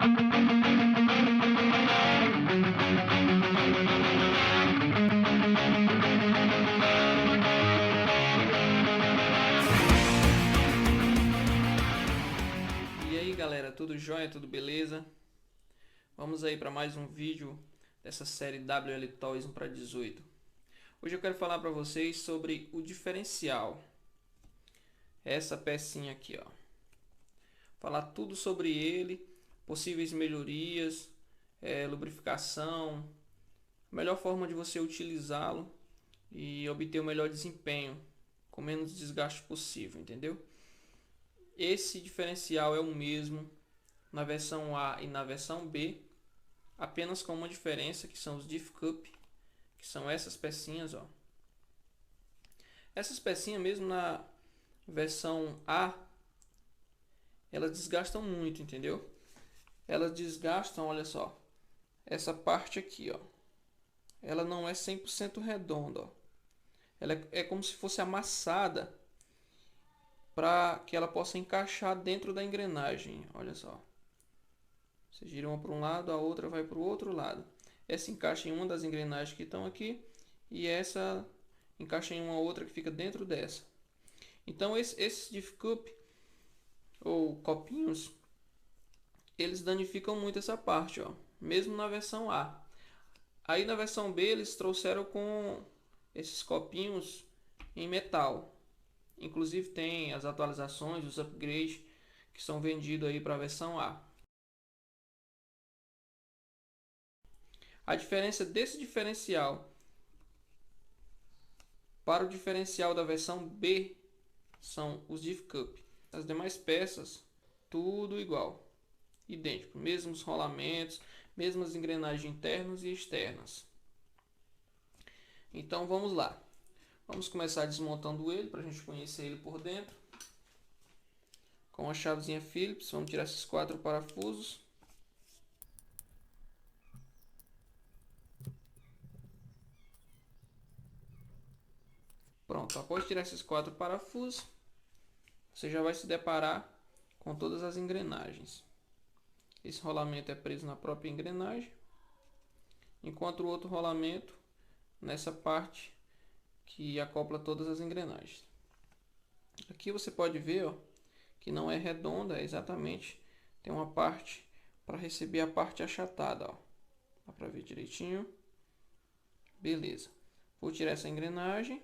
E aí galera, tudo jóia, tudo beleza? Vamos aí para mais um vídeo dessa série WL Toys 1 para 18. Hoje eu quero falar para vocês sobre o diferencial. Essa pecinha aqui, ó. Falar tudo sobre ele, possíveis melhorias, lubrificação, a melhor forma de você utilizá-lo e obter o melhor desempenho com menos desgaste possível, entendeu? Esse diferencial é o mesmo na versão A e na versão B, apenas com uma diferença, que são os diff cup, que são essas pecinhas, ó. Essas pecinhas mesmo na versão A, elas desgastam muito, entendeu? Elas desgastam, olha só, essa parte aqui, ó. Ela não é 100% redonda, ó. Ela é como se fosse amassada para que ela possa encaixar dentro da engrenagem, olha só. Você gira uma para um lado, a outra vai para o outro lado. Essa encaixa em uma das engrenagens que estão aqui e essa encaixa em uma outra que fica dentro dessa. Então esses diff cup ou copinhos, eles danificam muito essa parte, ó, mesmo na versão A. Aí na versão B eles trouxeram com esses copinhos em metal. Inclusive tem as atualizações, os upgrades que são vendidos aí para a versão A. A diferença desse diferencial para o diferencial da versão B são os diff cup. As demais peças, tudo igual, idêntico, mesmos rolamentos, mesmas engrenagens internas e externas. Então vamos lá. Vamos começar desmontando ele para a gente conhecer ele por dentro. Com a chavezinha Phillips, vamos tirar esses 4 parafusos. Pronto, após tirar esses 4 parafusos, você já vai se deparar com todas as engrenagens. Esse rolamento é preso na própria engrenagem, enquanto o outro rolamento nessa parte que acopla todas as engrenagens. Aqui você pode ver, ó, que não é redonda, é exatamente, tem uma parte para receber a parte achatada, ó. Dá para ver direitinho. Beleza. Vou tirar essa engrenagem.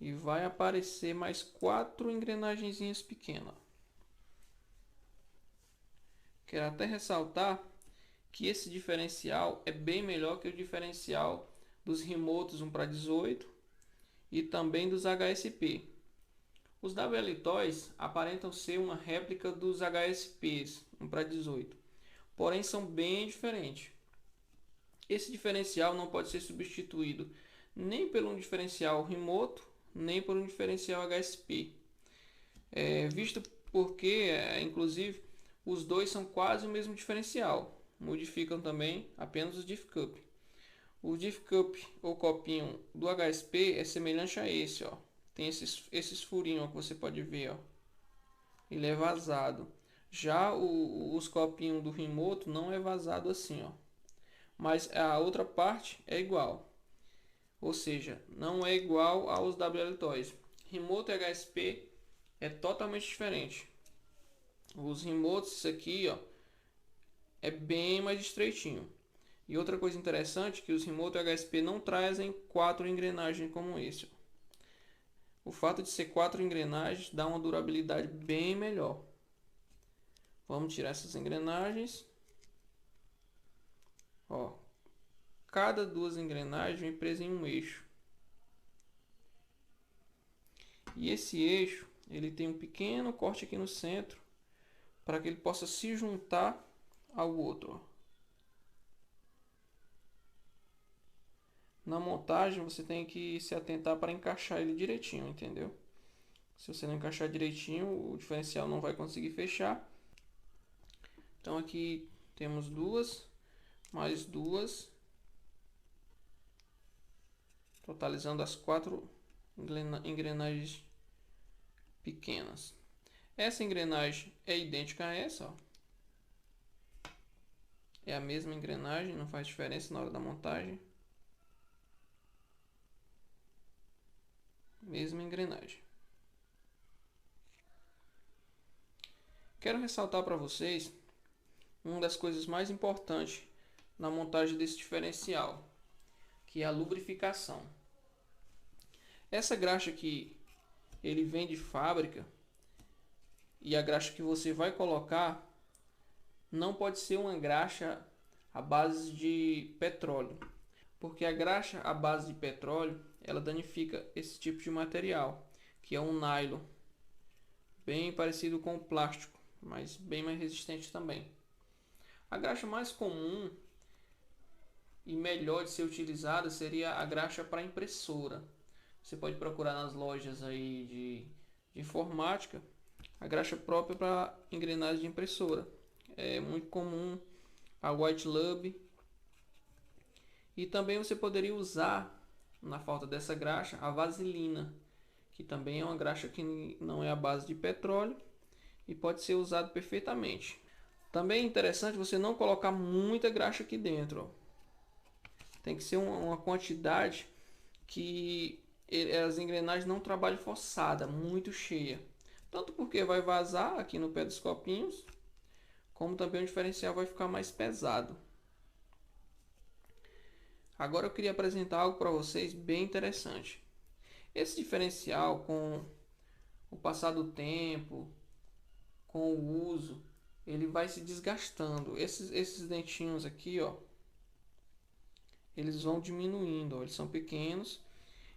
E vai aparecer mais 4 engrenagenzinhas pequenas. Quero até ressaltar que esse diferencial é bem melhor que o diferencial dos remotos 1 para 18 e também dos HSP. Os WL Toys aparentam ser uma réplica dos HSPs 1 para 18, porém são bem diferentes. Esse diferencial não pode ser substituído nem por um diferencial remoto, nem por um diferencial HSP, visto porque, inclusive, os dois são quase o mesmo diferencial, modificam também apenas os diff cup. O diff cup ou copinho do HSP é semelhante a esse, ó. Tem esses furinhos, ó, que você pode ver, ó. Ele é vazado. Já os copinhos do remoto não é vazado assim, ó. Mas a outra parte é igual. Ou seja, não é igual aos WL Toys. Remoto e HSP é totalmente diferente. Os remotos, isso aqui, ó, é bem mais estreitinho. E outra coisa interessante é que os remotos e HSP não trazem 4 engrenagens como esse. O fato de ser 4 engrenagens dá uma durabilidade bem melhor. Vamos tirar essas engrenagens. Ó, cada 2 engrenagens vem presa em um eixo. E esse eixo, ele tem um pequeno corte aqui no centro, para que ele possa se juntar ao outro. Na montagem você tem que se atentar para encaixar ele direitinho, entendeu? Se você não encaixar direitinho, o diferencial não vai conseguir fechar. Então aqui temos 2, mais 2, totalizando as 4 engrenagens pequenas. Essa engrenagem é idêntica a essa, ó. É a mesma engrenagem, não faz diferença na hora da montagem. Mesma engrenagem. Quero ressaltar para vocês uma das coisas mais importantes na montagem desse diferencial, que é a lubrificação. Essa graxa que ele vem de fábrica e a graxa que você vai colocar não pode ser uma graxa à base de petróleo, porque a graxa à base de petróleo ela danifica esse tipo de material, que é um nylon, bem parecido com o plástico, mas bem mais resistente também. A graxa mais comum e melhor de ser utilizada seria a graxa para impressora. Você pode procurar nas lojas aí de informática a graxa própria para engrenagem de impressora. É muito comum a White Lube. E também você poderia usar, na falta dessa graxa, a vaselina, que também é uma graxa que não é a base de petróleo e pode ser usado perfeitamente. Também é interessante você não colocar muita graxa aqui dentro, ó. Tem que ser uma quantidade que as engrenagens não trabalhem forçada, muito cheia. Tanto porque vai vazar aqui no pé dos copinhos, como também o diferencial vai ficar mais pesado. Agora eu queria apresentar algo para vocês bem interessante. Esse diferencial, com o passar do tempo, com o uso, ele vai se desgastando. Esses dentinhos aqui, ó, eles vão diminuindo, ó, eles são pequenos.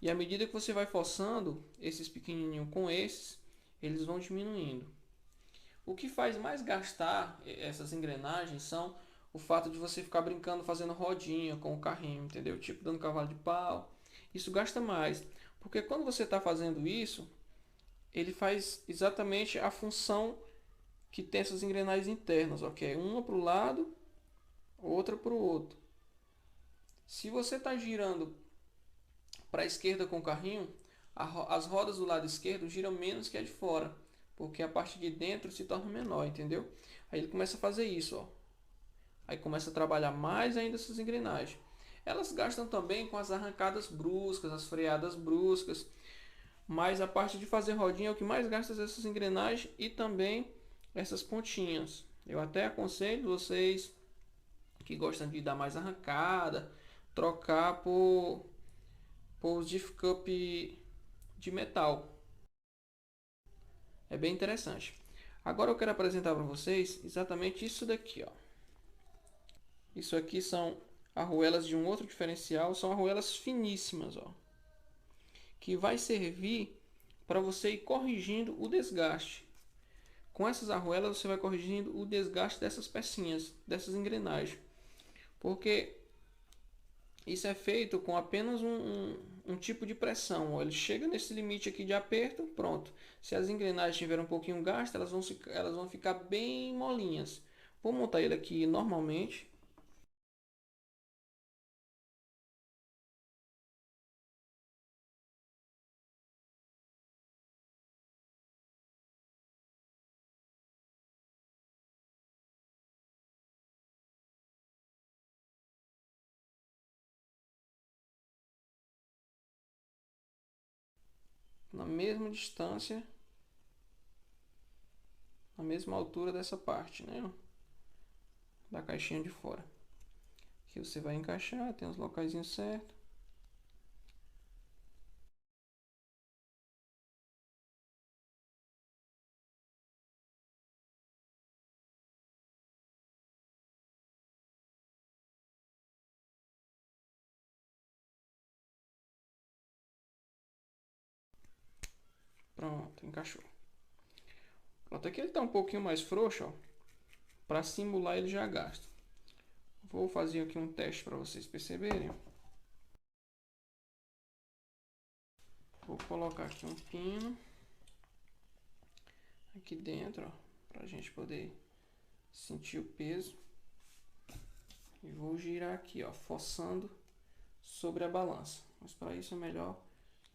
E à medida que você vai forçando esses pequenininhos com esses, eles vão diminuindo. O que faz mais gastar essas engrenagens são o fato de você ficar brincando, fazendo rodinha com o carrinho, entendeu? Tipo dando cavalo de pau. Isso gasta mais, porque quando você está fazendo isso, ele faz exatamente a função que tem essas engrenagens internas, ok? Uma para o lado, outra para o outro. Se você está girando para a esquerda com o carrinho, as rodas do lado esquerdo giram menos que a de fora, porque a parte de dentro se torna menor, entendeu? Aí ele começa a fazer isso, ó. Aí começa a trabalhar mais ainda essas engrenagens. Elas gastam também com as arrancadas bruscas, as freadas bruscas, mas a parte de fazer rodinha é o que mais gasta essas engrenagens e também essas pontinhas. Eu até aconselho vocês que gostam de dar mais arrancada, trocar por os diff cup de metal. É bem interessante. Agora eu quero apresentar para vocês exatamente isso daqui, ó. Isso aqui são arruelas de um outro diferencial, são arruelas finíssimas, ó, que vai servir para você ir corrigindo o desgaste. Com essas arruelas você vai corrigindo o desgaste dessas pecinhas, dessas engrenagens, porque isso é feito com apenas um tipo de pressão. Ele chega nesse limite aqui de aperto, pronto. Se as engrenagens tiverem um pouquinho gasto, elas vão ficar bem molinhas. Vou montar ele aqui normalmente. Na mesma distância, na mesma altura dessa parte, né? Da caixinha de fora. Aqui você vai encaixar, tem os locais certos. Pronto, encaixou. Pronto, aqui ele está um pouquinho mais frouxo, ó. Para simular ele já gasta. Vou fazer aqui um teste para vocês perceberem. Vou colocar aqui um pino aqui dentro, para a gente poder sentir o peso. E vou girar aqui, ó, forçando sobre a balança. Mas para isso é melhor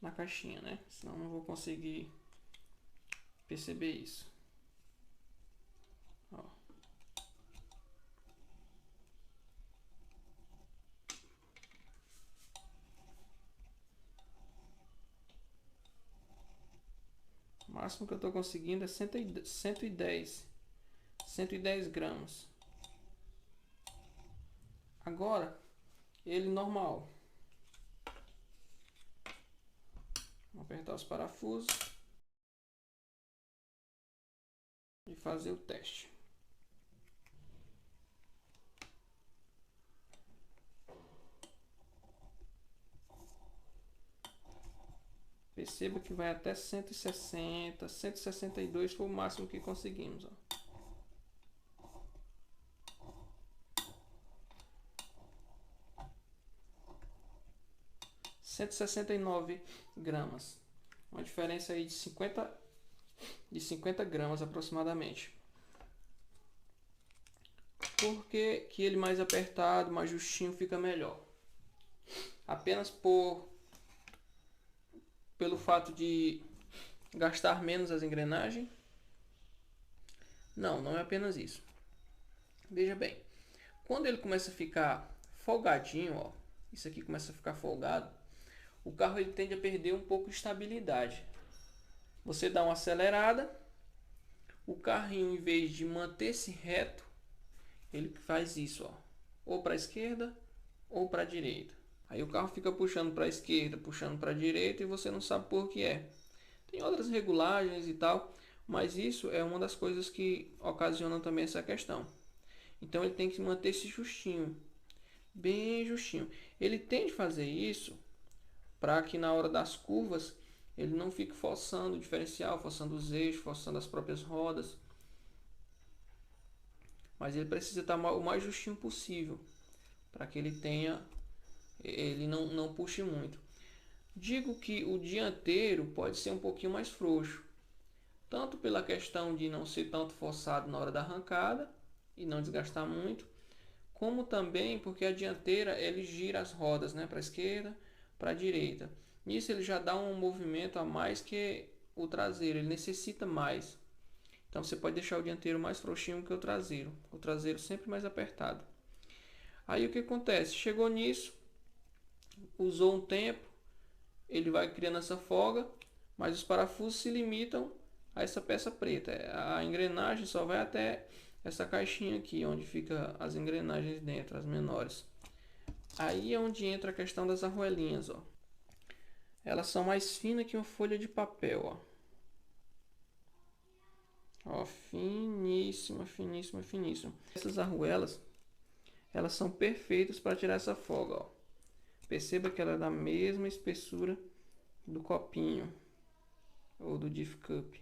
na caixinha, né? Senão não vou conseguir perceber isso. máximo que eu estou conseguindo é 110 gramas. Agora, ele normal. Vou apertar os parafusos e fazer o teste. Perceba que vai até 160, 162 foi o máximo que conseguimos. Ó. £169, uma diferença aí de 50 gramas aproximadamente. Por que ele mais apertado, mais justinho fica melhor? Apenas pelo fato de gastar menos as engrenagens? Não, não é apenas isso. Veja bem, quando ele começa a ficar folgadinho, ó, isso aqui começa a ficar folgado, o carro ele tende a perder um pouco de estabilidade. Você dá uma acelerada, o carrinho, em vez de manter-se reto, ele faz isso, ó, ou para a esquerda ou para a direita. Aí o carro fica puxando para a esquerda, puxando para a direita e você não sabe por que é. Tem outras regulagens e tal, mas isso é uma das coisas que ocasionam também essa questão. Então ele tem que manter-se justinho, bem justinho. Ele tem de fazer isso para que na hora das curvas ele não fique forçando o diferencial, forçando os eixos, forçando as próprias rodas. Mas ele precisa estar o mais justinho possível para que ele não puxe muito. Digo que o dianteiro pode ser um pouquinho mais frouxo, tanto pela questão de não ser tanto forçado na hora da arrancada e não desgastar muito, como também porque a dianteira ele gira as rodas, né, para a esquerda, para a direita. Nisso ele já dá um movimento a mais que o traseiro, ele necessita mais. Então você pode deixar o dianteiro mais frouxinho que o traseiro sempre mais apertado. Aí o que acontece? Chegou nisso, usou um tempo, ele vai criando essa folga, mas os parafusos se limitam a essa peça preta. A engrenagem só vai até essa caixinha aqui, onde fica as engrenagens dentro, as menores. Aí é onde entra a questão das arruelinhas, ó. Elas são mais finas que uma folha de papel, ó. Ó, finíssima, finíssima, finíssima. Essas arruelas, elas são perfeitas para tirar essa folga, ó. Perceba que ela é da mesma espessura do copinho ou do diff cup.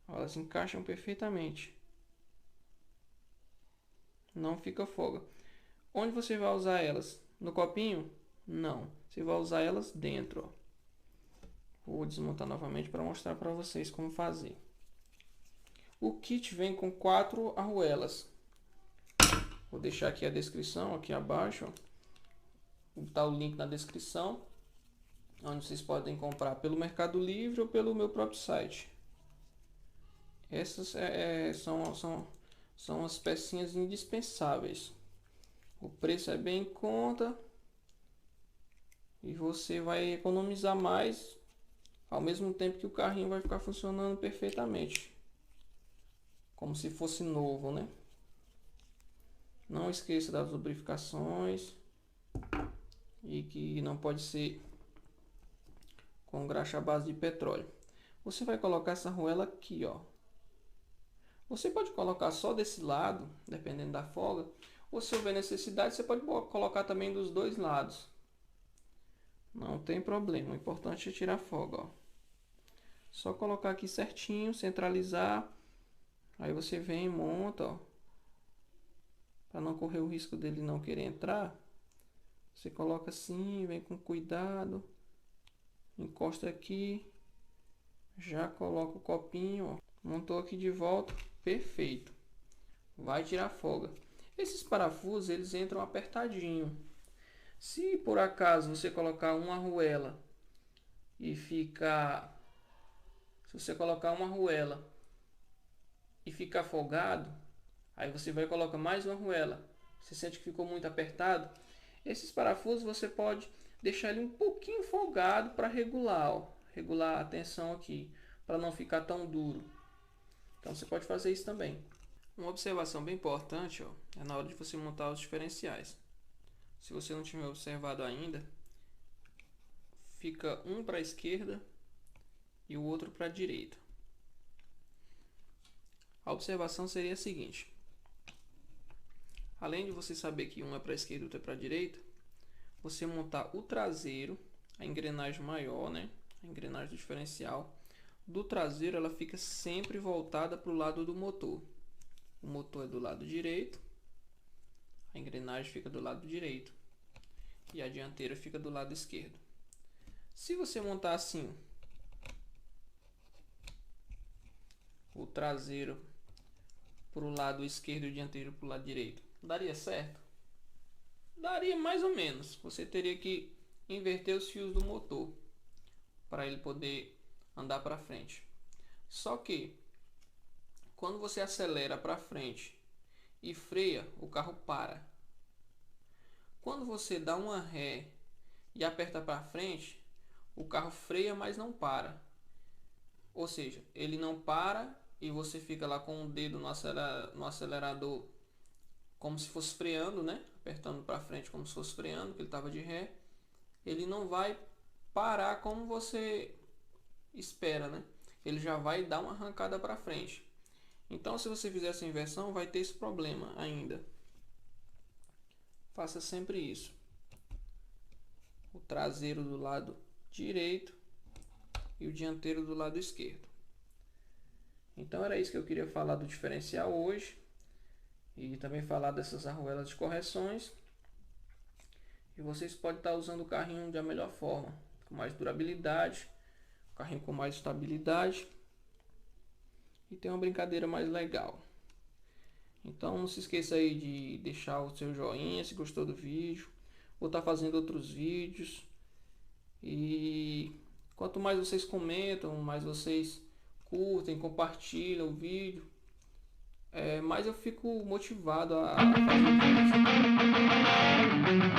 Elas encaixam perfeitamente. Não fica folga. Onde você vai usar elas? No copinho? Não. Você vai usar elas dentro, ó. Vou desmontar novamente para mostrar para vocês como fazer. O kit vem com 4 arruelas. Vou deixar aqui a descrição, aqui abaixo, ó. Vou botar o link na descrição, onde vocês podem comprar pelo Mercado Livre ou pelo meu próprio site. Essas são as pecinhas indispensáveis. O preço é bem em conta e você vai economizar mais, ao mesmo tempo que o carrinho vai ficar funcionando perfeitamente, como se fosse novo, né? Não esqueça das lubrificações e que não pode ser com graxa à base de petróleo. Você vai colocar essa arruela aqui, ó. Você pode colocar só desse lado, dependendo da folga, ou se houver necessidade, você pode colocar também dos dois lados. Não tem problema, o importante é tirar a folga, ó. Só colocar aqui certinho, centralizar. Aí você vem e monta, ó. Para não correr o risco dele não querer entrar, você coloca assim, vem com cuidado, encosta aqui, já coloca o copinho, ó. Montou aqui de volta, perfeito. Vai tirar folga. Esses parafusos eles entram apertadinho. Se por acaso você colocar uma arruela e ficar, se você colocar uma arruela e ficar folgado, aí você vai colocar mais uma arruela. Você sente que ficou muito apertado? Esses parafusos você pode deixar ele um pouquinho folgado para regular, ó, regular a tensão aqui. para não ficar tão duro. Então você pode fazer isso também. Uma observação bem importante, ó, é na hora de você montar os diferenciais. Se você não tiver observado ainda, fica um para a esquerda e o outro para a direita. A observação seria a seguinte: além de você saber que um é para a esquerda e outro é para a direita, você montar o traseiro, a engrenagem maior, né? A engrenagem do diferencial do traseiro, ela fica sempre voltada para o lado do motor. O motor é do lado direito, a engrenagem fica do lado direito e a dianteira fica do lado esquerdo. Se você montar assim, o traseiro para o lado esquerdo e o dianteiro para o lado direito, daria certo? Daria mais ou menos. Você teria que inverter os fios do motor para ele poder andar para frente. Só que quando você acelera para frente e freia, o carro para. Quando você dá uma ré e aperta para frente, o carro freia, mas não para. Ou seja, ele não para e você fica lá com o dedo no acelerador como se fosse freando, né? Apertando para frente como se fosse freando, porque ele estava de ré. Ele não vai parar como você espera, né? Ele já vai dar uma arrancada para frente. Então, se você fizer essa inversão, vai ter esse problema ainda. Faça sempre isso. O traseiro do lado direito e o dianteiro do lado esquerdo. Então, era isso que eu queria falar do diferencial hoje. E também falar dessas arruelas de correções. E vocês podem estar usando o carrinho da melhor forma, com mais durabilidade, carrinho com mais estabilidade e tem uma brincadeira mais legal. Então não se esqueça aí de deixar o seu joinha se gostou do vídeo. Vou estar fazendo outros vídeos e quanto mais vocês comentam, mais vocês curtem, compartilham o vídeo, mais eu fico motivado a fazer vídeos.